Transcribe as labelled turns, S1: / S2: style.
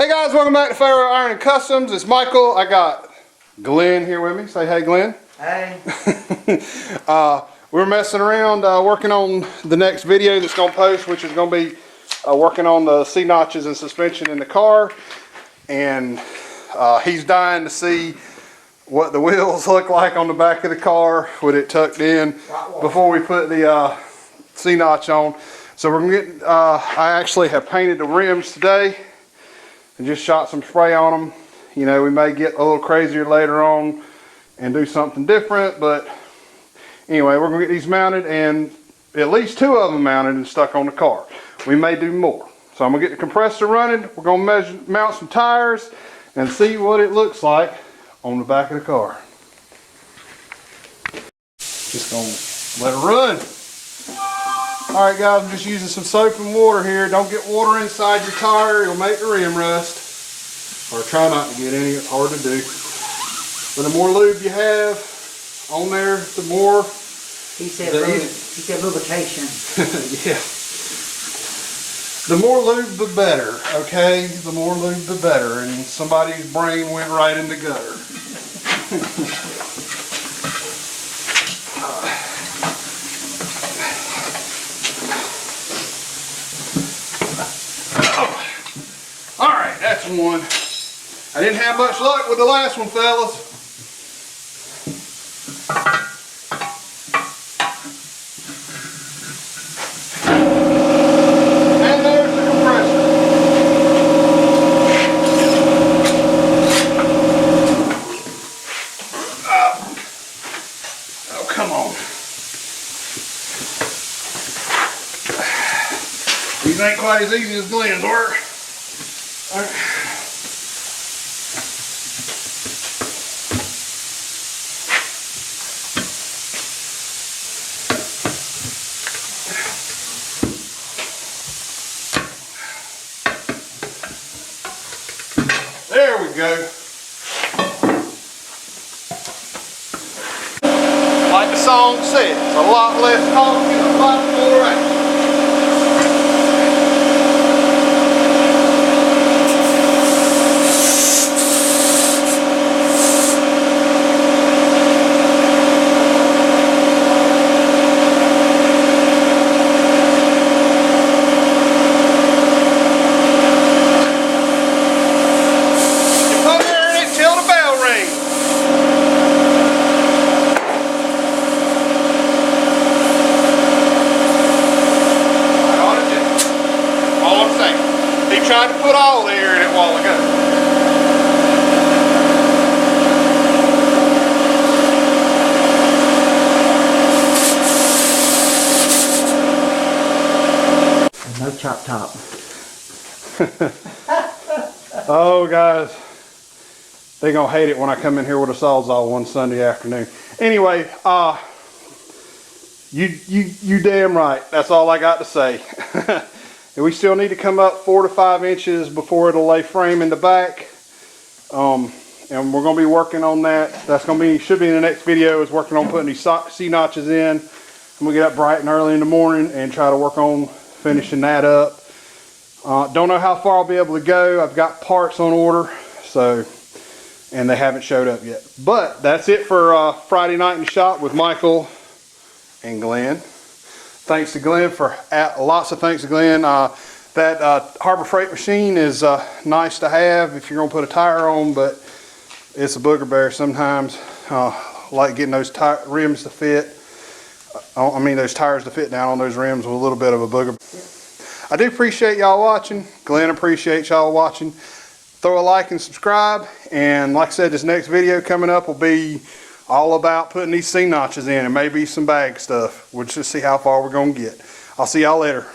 S1: Hey guys, welcome back to Ferro Iron and Customs. It's Michael. I got Glenn here with me. Say hey, Glenn.
S2: Hey.
S1: We're messing around working on the next video that's going to post, which is going to be working on the C-notches and suspension in the car. And he's dying to see what the wheels look like on the back of the car with it tucked in before we put the C-notch on. So we're going to get, I actually have painted the rims today and just shot some spray on them. You know, we may get a little crazier later on and do something different, but anyway, we're going to get these mounted, and at least 2 of them mounted and stuck on the car. We may do more. So I'm going to get the compressor running. We're going to mount some tires and see what it looks like on the back of the car. Just going to let it run. Alright guys, I'm just using some soap and water here. Don't get water inside your tire, it'll make the rim rust. Or try not to get any, it's hard to do. But the more lube you have on there, the more...
S2: He said lubrication.
S1: Yeah. The more lube the better, okay? The more lube the better. And somebody's brain went right in the gutter. Alright, that's one. I didn't have much luck with the last one, fellas. And there's the compressor. Oh, come on. These ain't quite as easy as Glenn's were. There we go. Like the song said, it's a lot less talking and a lot more action. Tried to put all the air in it a while ago.
S2: No chop top.
S1: Oh guys, they're gonna hate it when I come in here with a Sawzall one Sunday afternoon. Anyway, you damn right. That's all I got to say. And we still need to come up 4 to 5 inches before it'll lay frame in the back. And we're going to be working on that. That's going to be, should be in the next video, is working on putting these C-notches in. I'm going to get up bright and early in the morning and try to work on finishing that up. Don't know how far I'll be able to go. I've got parts on order, so, and they haven't showed up yet. But that's it for Friday night in the shop with Michael and Glenn. Thanks to Glenn for, lots of thanks to Glenn. That Harbor Freight machine is nice to have if you're going to put a tire on, but it's a booger bear sometimes. Like getting those rims to fit. I mean those tires to fit down on those rims with a little bit of a booger. I do appreciate y'all watching. Glenn appreciates y'all watching. Throw a like and subscribe. And like I said, this next video coming up will be all about putting these C-notches in and maybe some bag stuff. We'll just see how far we're going to get. I'll see y'all later.